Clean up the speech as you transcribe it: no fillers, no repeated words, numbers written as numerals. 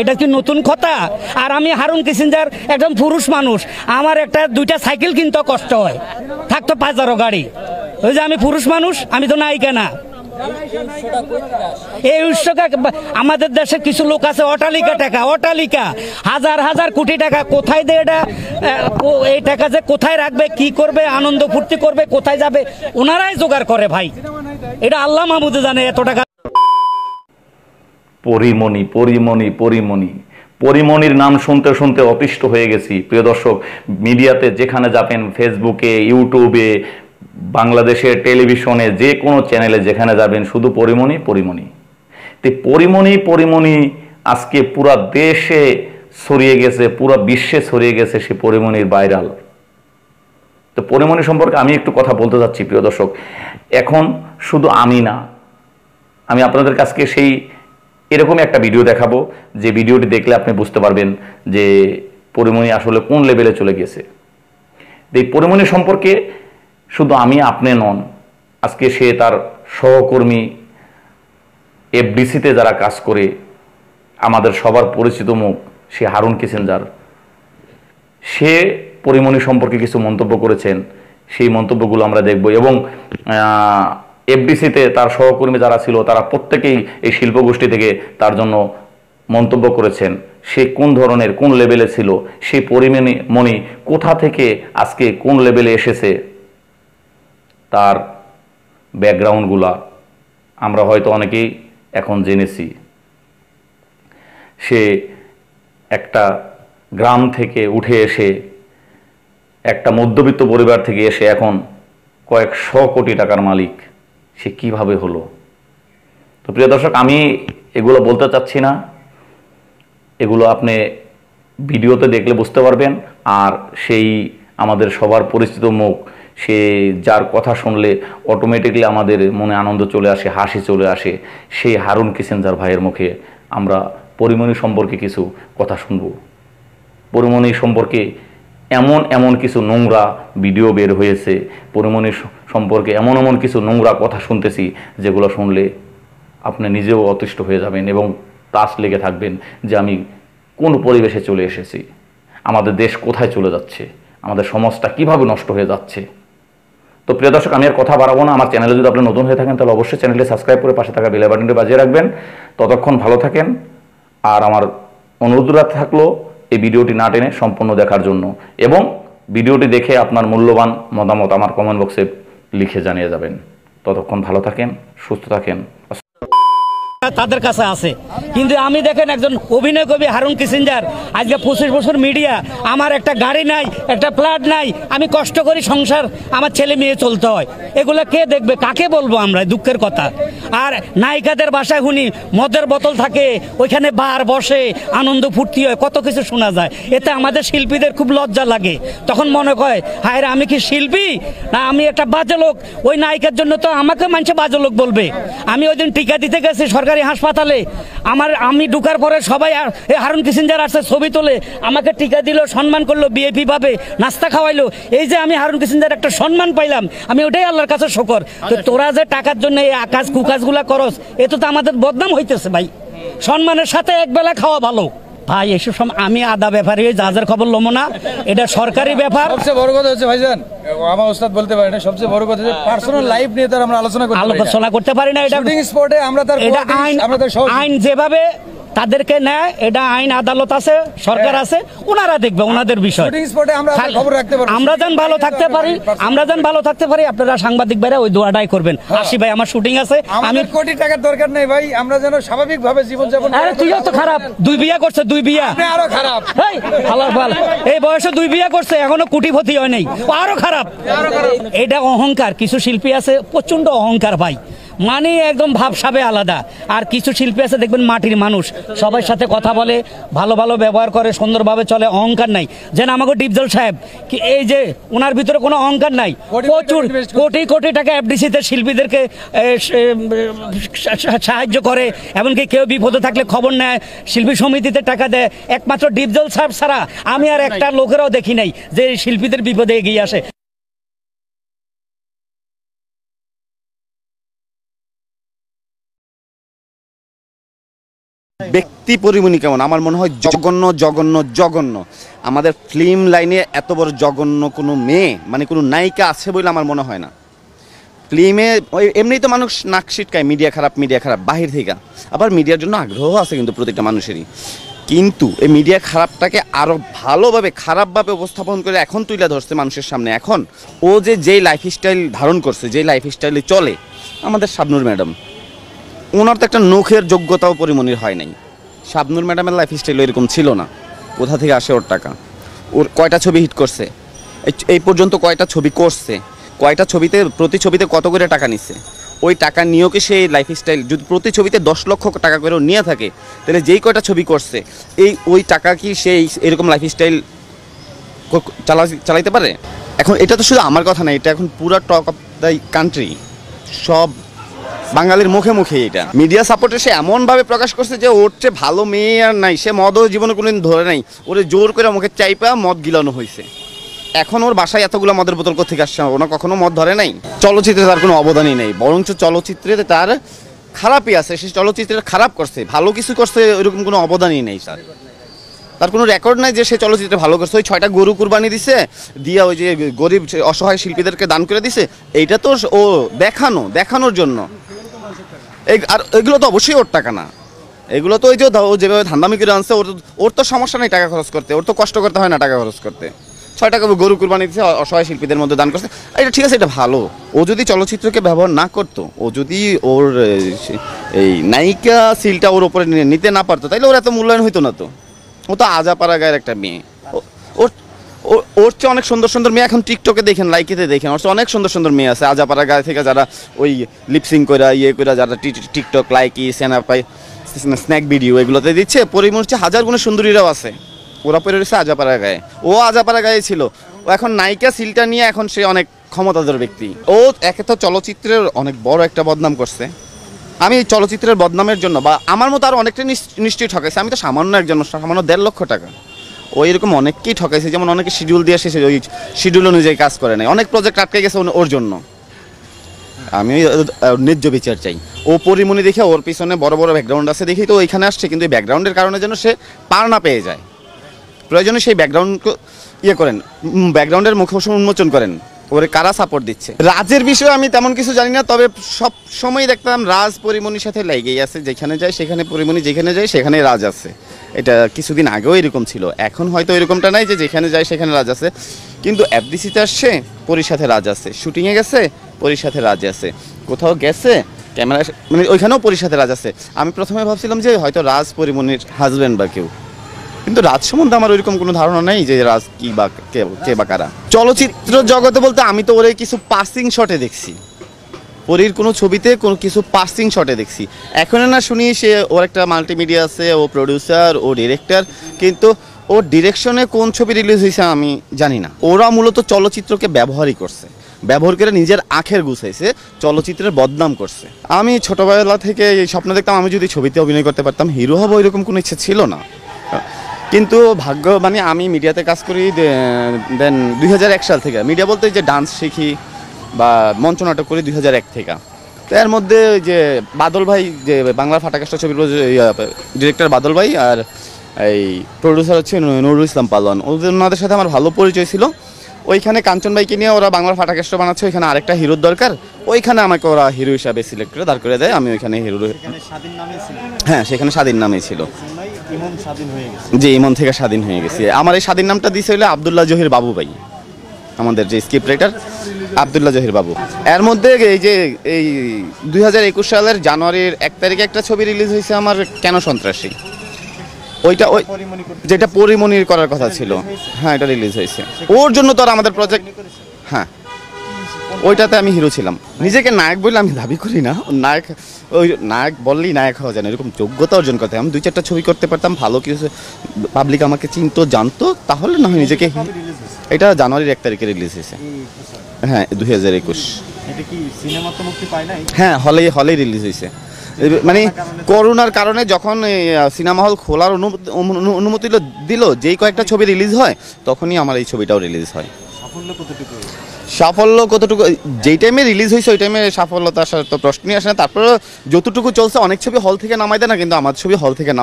এটা কি নতুন কথা? আর আমি হারুন কিসিঞ্জার একজন পুরুষ মানুষ, আমার একটা দুইটা সাইকেল কিনতে কষ্ট হয়, থাকতো 5,000 গাড়ি। ওই যে আমি পুরুষ মানুষ, আমি তো নায়িকা না। এই উৎসটা আমাদের দেশে কিছু লোক আছে, অট্টালিকা টাকা, অট্টালিকা হাজার হাজার কোটি টাকা কোথায় দেয়? এটা এই টাকা যে কোথায় রাখবে, কি করবে, আনন্দ ফুর্তি করবে, কোথায় যাবে, ওনারাই জোগাড় করে ভাই। এটা আল্লাহ মাহমুদে জানে এত টাকা। পরিমণি পরিমণি পরিমণি পরিমণির নাম শুনতে শুনতে অতিষ্ঠ হয়ে গেছি প্রিয় দর্শক। মিডিয়াতে যেখানে যাবেন, ফেসবুকে, ইউটিউবে, বাংলাদেশের টেলিভিশনে, যে কোনো চ্যানেলে যেখানে যাবেন, শুধু পরিমণি পরিমণি। তো পরিমণি পরিমণি আজকে পুরা দেশে ছড়িয়ে গেছে, পুরা বিশ্বে ছড়িয়ে গেছে সে পরিমণির ভাইরাল। তো পরিমণি সম্পর্কে আমি একটু কথা বলতে চাচ্ছি প্রিয় দর্শক। এখন শুধু আমি না, আমি আপনাদের কাছে সেই এরকমই একটা ভিডিও দেখাবো, যে ভিডিওটি দেখলে আপনি বুঝতে পারবেন যে পরিমণি আসলে কোন লেভেলে চলে গেছে। এই পরিমণি সম্পর্কে শুধু আমি আপনি নন, আজকে সে তার সহকর্মী এফডিসিতে যারা কাজ করে, আমাদের সবার পরিচিত মুখ সে হারুন কিসিঞ্জার, সে পরিমণি সম্পর্কে কিছু মন্তব্য করেছেন। সেই মন্তব্যগুলো আমরা দেখব এবং এফডিসিতে তার সহকর্মী যারা ছিল তারা প্রত্যেকেই এই শিল্পগোষ্ঠী থেকে তার জন্য মন্তব্য করেছেন। সে কোন ধরনের, কোন লেভেলে ছিল, সেই পরিমণি কোথা থেকে আজকে কোন লেভেলে এসেছে, তার ব্যাকগ্রাউন্ডগুলা আমরা হয়তো অনেকেই এখন জেনেছি। সে একটা গ্রাম থেকে উঠে এসে, একটা মধ্যবিত্ত পরিবার থেকে এসে এখন কয়েকশো কোটি টাকার মালিক। সে কিভাবে হলো? তো প্রিয় দর্শক, আমি এগুলো বলতে চাচ্ছি না, এগুলো আপনি ভিডিওতে দেখলে বুঝতে পারবেন। আর সেই আমাদের সবার পরিচিত মুখ, সে যার কথা শুনলে অটোমেটিকলি আমাদের মনে আনন্দ চলে আসে, হাসি চলে আসে, সেই হারুন কিসিঞ্জার ভাইয়ের মুখে আমরা পরিমণি সম্পর্কে কিছু কথা শুনব। পরিমণি সম্পর্কে এমন এমন কিছু নোংরা ভিডিও বের হয়েছে, পরিমণি সম্পর্কে এমন এমন কিছু নোংরা কথা শুনতেছি, যেগুলো শুনলে আপনি নিজেও অতিষ্ঠ হয়ে যাবেন এবং তাস লেগে থাকবেন যে আমি কোন পরিবেশে চলে এসেছি, আমাদের দেশ কোথায় চলে যাচ্ছে, আমাদের সমাজটা কিভাবে নষ্ট হয়ে যাচ্ছে। তো প্রিয় দর্শক, আমি আর কথা বাড়াবো না। আমার চ্যানেলে যদি আপনি নতুন হয়ে থাকেন, তাহলে অবশ্যই চ্যানেলটি সাবস্ক্রাইব করে পাশে থাকা বেল বাটনটি বাজিয়ে রাখবেন। ততক্ষণ ভালো থাকেন। আর আমার অনুরোধ থাকলো এই ভিডিওটি না টেনে সম্পূর্ণ দেখার জন্য, এবং ভিডিওটি দেখে আপনার মূল্যবান মতামত আমার কমেন্ট বক্সে লিখে জানিয়ে যাবেন। ততক্ষণ ভালো থাকেন, সুস্থ থাকেন। তাদের কাছে আছে, কিন্তু আমি দেখেন একজন অভিনয় কবি হারুন কিসিঞ্জার, আজকে 25 বছর মিডিয়া, আমার একটা গাড়ি নাই, একটা ফ্ল্যাট নাই, আমি কষ্ট করি সংসার, আমার ছেলে মেয়ে চলতে হয়, এগুলো কে দেখবে, কাকে বলবো আমরা? দুঃখের কথা। আর নায়িকাদের বাসায় শুনি মদের বোতল থাকে, ওইখানে বার বসে, আনন্দ ফুর্তি হয়, কত কিছু শোনা যায়। এতে আমাদের শিল্পীদের খুব লজ্জা লাগে। তখন মনে হয়, হায় রে, আমি কি শিল্পী না আমি একটা বাজে লোক? ওই নায়িকার জন্য তো আমাকে মানুষে বাজে লোক বলবে। আমি ওই দিন টিকা দিতে গেছি সরকারি হাসপাতালে, আমি ঢুকার পরে সবাই হারুন কিসিঞ্জার আসছে, ছবি তোলে, আমাকে টিকা দিল, সম্মান করলো, বিএপি ভাবে নাস্তা খাওয়াইলো। এই যে আমি হারুন কিসিঞ্জার একটা সম্মান পাইলাম, আমি ওটাই আল্লাহর কাছে শুকর। তো তোরা যে টাকার জন্য এই আকাশ কুকাজগুলা করস, এতে তো আমাদের বদনাম হইতেছে ভাই। সম্মানের সাথে একবেলা খাওয়া ভালো ভাই। এসব আমি আদা ব্যাপারে জাহাজের খবর লমো না, এটা সরকারি ব্যাপার। সবচেয়ে বড় কথা হচ্ছে ভাইজান, আমার ওস্তাদ বলতে পারে না, সবচেয়ে বড় কথা হচ্ছে পার্সোনাল লাইফ নিয়ে তার আমরা আলোচনা করতে পারি না। এটা শুটিং স্পটে আমরা তার আইন যেভাবে তাদেরকে নেয়, এটা আইন আদালত আছে, সরকার আছে, ওনারা দেখবে, ওনাদের বিষয়। আমরা যেন ভালো থাকতে পারি, আপনারা সাংবাদিক ভাইরা ওই দোয়াটাই করবেন। আসি ভাই, আমার শুটিং আছে, আমি কোটি টাকার দরকার নেই ভাই, আমরা যেন স্বাভাবিক ভাবে জীবন যাপন। আরে তুইও তো খারাপ, 2 বিয়া করছে, 2 বিয়া, আরো খারাপ। এই বয়সে 2 বিয়া করছে, এখনো কোটিপতি হয় নাই, আরো খারাপ। এটা অহংকার। কিছু শিল্পী আছে প্রচন্ড অহংকার ভাই, মানে একদম ভাবসাবে আলাদা। আর কিছু শিল্পী আছে দেখবেন মাটির মানুষ, সবার সাথে কথা বলে, ভালো ভালো ব্যবহার করে, সুন্দরভাবে চলে, অহংকার নাই। যেন আমাকে ডিপজল সাহেব, কি এই যে ওনার ভিতরে কোনো অহংকার নাই, প্রচুর কোটি কোটি টাকা এফডিসিতে শিল্পীদেরকে সাহায্য করে, এমনকি কেউ বিপদে থাকলে খবর নেয়, শিল্পী সমিতিতে টাকা দেয়। একমাত্র ডিপজল সাহেব ছাড়া আমি আর একটা লোকেরাও দেখি নাই যে শিল্পীদের বিপদে এগিয়ে আসে। ব্যক্তি পরিমণি কেমন, আমার মনে হয় জঘন্য জঘন্য জঘন্য। আমাদের ফিল্ম লাইনে এত বড় জঘন্য কোনো মেয়ে মানে কোনো নায়িকা আছে বলে আমার মনে হয় না। ফিল্মে ওই এমনিই তো মানুষ নাক ছিটকায় মিডিয়া খারাপ বাহির থেকে, আবার মিডিয়ার জন্য আগ্রহ আছে কিন্তু প্রত্যেকটা মানুষেরই, কিন্তু এই মিডিয়া খারাপটাকে আরও ভালোভাবে খারাপভাবে উপস্থাপন করে এখন তুলে ধরছে মানুষের সামনে। এখন ও যেই লাইফস্টাইল ধারণ করছে, যেই লাইফস্টাইলে চলে, আমাদের শাবনূর ম্যাডাম, ওনার তো একটা নখের যোগ্যতাও পরিমণির হয় নাই। শাবনূর ম্যাডামের লাইফস্টাইল এরকম ছিল না। কোথা থেকে আসে ওর টাকা? ওর কয়টা ছবি হিট করছে এই পর্যন্ত, কয়টা ছবি করছে, কয়টা ছবিতে প্রতি ছবিতে কত করে টাকা নিচ্ছে? ওই টাকা নিয়েও কি সেই লাইফস্টাইল, যদি প্রতি ছবিতে 10 লক্ষ টাকা করেও নিয়ে থাকে, তাহলে যেই কয়টা ছবি করছে ওই টাকা কি সেই এরকম লাইফস্টাইল চালাইতে পারে? এখন এটা তো শুধু আমার কথা না, এটা এখন পুরো টক অফ দ্য কান্ট্রি, সব বাঙালির মুখে মুখে এটা মিডিয়া সাপোর্টে সে এমনভাবে প্রকাশ করছে যে ওর চেয়ে ভালো মেয়ে আর নাই। সে মদও জীবনে কোনোদিন ধরে নাই, ওরে জোর করে মুখে চাইপা মদ গিলানো হয়েছে। এখন ওর বাসায় এতগুলো মদের বোতল কোথেকে আসছে? ওনা কখনো মদ ধরে নাই। চলচ্চিত্রে তার কোনো অবদানই নেই, বরঞ্চ চলচ্চিত্রে তার খারাপই আছে। সে চলচ্চিত্রে খারাপ করছে, ভালো কিছু করছে ওইরকম কোনো অবদানই নেই। তার কোনো রেকর্ড নাই যে সে চলচ্চিত্রে ভালো করছে। ওই 6টা গরু কুরবানি দিছে, দিয়া ওই যে গরিব অসহায় শিল্পীদেরকে দান করে দিছে, এইটা তো ও দেখানোর জন্য। আর এগুলো তো অবশ্যই ওর টাকা না, এগুলো তো ওই যে ও যেভাবে ধান্দামি করে আনছে, ওর তো সমস্যা নেই টাকা খরচ করতে, ওর তো কষ্ট করতে হয় না টাকা খরচ করতে। 6 টাকা গরু কুরবানি দিচ্ছে, অসহায় শিল্পীদের মধ্যে দান করছে, এটা ঠিক আছে, এটা ভালো। ও যদি চলচ্চিত্রকে ব্যবহার না করতো, ও যদি ওর এই নায়িকা সিলটা ওর ওপরে নিতে না পারতো, তাইলে ওর এত মূল্যায়ন হইতো না। তো ও তো আজাপাড়া গায়ের একটা মেয়ে। ওর চেয়ে অনেক সুন্দর সুন্দর মেয়ে এখন টিকটকে দেখেন, লাইকেতে দেখেন, ওর চেয়ে অনেক সুন্দর সুন্দর মেয়ে আছে আজাপাড়া গায়ে থেকে, যারা ওই লিপসিং করে যারা টিকটক লাইকি স্ন্যাক ভিডিও এগুলোতে দিচ্ছে। পরিমণির চেয়ে হাজার গুণে সুন্দরীরাও আছে, ওরা পরে রয়েছে আজাপাড়া গায়ে। ও আজাপাড়া গায়ে ছিল, ও এখন নায়িকা সিলটা নিয়ে এখন সে অনেক ক্ষমতাধর ব্যক্তি। ও একে তো চলচ্চিত্রের অনেক বড় একটা বদনাম করছে। আমি চলচ্চিত্রের বদনামের জন্য বা আমার মতো আরও অনেকটা নিশ্চয়ই ঠকাইছে। আমি তো সামান্য 1.5 লক্ষ টাকা, ও এরকম অনেককেই ঠকাইছে। যেমন অনেকে শিডিউল দিয়ে এসেছে, ওই শিডিউল অনুযায়ী কাজ করে নাই, অনেক প্রজেক্ট আটকে গেছে ওর জন্য। আমি ন্যায্য বিচার চাই। ও পরিমণি দেখে ওর পিছনে বড় বড় ব্যাকগ্রাউন্ড আছে দেখেই তো ওইখানে আসছে, কিন্তু এই ব্যাকগ্রাউন্ডের কারণে যেন সে পার না পেয়ে যায়, প্রয়োজনে সেই ব্যাকগ্রাউন্ডকে করেন, ব্যাকগ্রাউন্ডের মুখ উন্মোচন করেন, ওরে কারা সাপোর্ট দিচ্ছে। রাজের বিষয়ে আমি তেমন কিছু জানি না, তবে সব সময় দেখতাম রাজ পরিমণির সাথে লেগেই আছে। যেখানে যায় সেখানে পরিমণি, যেখানে যায় সেখানে রাজ আছে। এটা কিছুদিন আগেও এরকম ছিল, এখন হয়তো এরকমটা নাই যে যেখানে যায় সেখানে রাজ আছে। কিন্তু এফডিসিতে আসছে, পরির সাথে রাজ আছে, শুটিংয়ে গেছে, পরির সাথে রাজ আছে, কোথাও গেছে ক্যামেরা মানে ওইখানেও পরির সাথে রাজ আছে। আমি প্রথমে ভাবছিলাম যে হয়তো রাজ পরিমণির হাজব্যান্ড বা কেউ, কিন্তু রাজ সম্বন্ধে আমার ওইরকম কোনো ধারণা নেই যে রাজ কি বা কে বা কারা। চলচ্চিত্র জগতে বলতে আমি তো ওরে কিছু পাসিং শটে দেখছি, পরীর কোনো ছবিতে কোনো কিছু পাসিং শটে দেখছি। এখন না শুনি সে ওর একটা মাল্টিমিডিয়া আছে, ও প্রডিউসার, ও ডিরেক্টর, কিন্তু ওর ডিরেকশনে কোন ছবি রিলিজ হয়েছে আমি জানি না। ওরা মূলত চলচ্চিত্রকে ব্যবহারই করছে, ব্যবহার করে নিজের আখের গুছাইছে, চলচ্চিত্রের বদনাম করছে। আমি ছোটবেলা থেকে এই স্বপ্ন দেখতাম আমি যদি ছবিতে অভিনয় করতে পারতাম, হিরো হবো, এরকম কোনো ইচ্ছে ছিল না। কিন্তু ভাগ্য মানে আমি মিডিয়াতে কাজ করি দেন 2001 সাল থেকে। মিডিয়া বলতে যে ডান্স শিখি বা মঞ্চনাটক করি 2001 থেকে। তো এর মধ্যে যে বাদল ভাই, যে বাংলার ফাটাকাস্টা ছবির ডিরেক্টর বাদল ভাই, আর এই প্রডিউসার হচ্ছে নুরুল ইসলাম পালোয়ান, ওনাদের সাথে আমার ভালো পরিচয় ছিল। ওইখানে কাঞ্চন ভাইকে নিয়ে ওরা বাংলার ফাটাকাস্টা বানাচ্ছে, ওইখানে আরেকটা হিরোর দরকার, ওইখানে আমাকে ওরা হিরো হিসাবে সিলেক্ট করে দাঁড় করে দেয়। আমি ওইখানে হিরো, হ্যাঁ সেখানে স্বাধীন নামে ছিল, জি ইমন থেকে স্বাধীন হয়ে গেছে। আমার এই স্বাধীন নামটা দিয়েছে হলো আবদুল্লাহ জহির বাবু ভাই, আমাদের যে স্ক্রিপ্ট রাইটার আবদুল্লাহ জহির বাবু। এর মধ্যে এই 2021 সালের জানুয়ারির 1 তারিখে একটা ছবি রিলিজ হয়েছে আমার, কেন সন্ত্রাসী, ওইটা ওই যেটা পরিমণির করার কথা ছিল, হ্যাঁ এটা রিলিজ হয়েছে। ওর জন্য তো আর আমাদের প্রজেক্ট, হ্যাঁ ওইটাতে আমি হিরো ছিলাম। নিজেকে নায়ক বলে আমি দাবি করি না, নায়ক ওই নায়ক বললেই নায়ক হওয়া যায় না, এরকম যোগ্যতা অর্জন করতে। আমি 2-4টা ছবি করতে পারতাম, ভালো কিছু পাবলিক আমাকে চিনতো জানতো, তাহলে না হয় নিজেকে। এটা জানুয়ারির 1 তারিখে রিলিজ হয়েছে, হ্যাঁ 2021। হ্যাঁ হলে রিলিজ হয়েছে। মানে করোনার কারণে যখন সিনেমা হল খোলার অনুমতি দিল, যেই কয়েকটা ছবি রিলিজ হয় তখনই আমার এই ছবিটাও রিলিজ হয়। সাফল্য কতটুকু, যেই টাইমে রিলিজ হয়েছে ওই টাইমে সাফল্যতা আসার তো প্রশ্নই আসে না। তারপরে যতটুকু চলছে, অনেক ছবি হল থেকে নামাই দেয় না, কিন্তু আমার ছবি হল থেকে নাম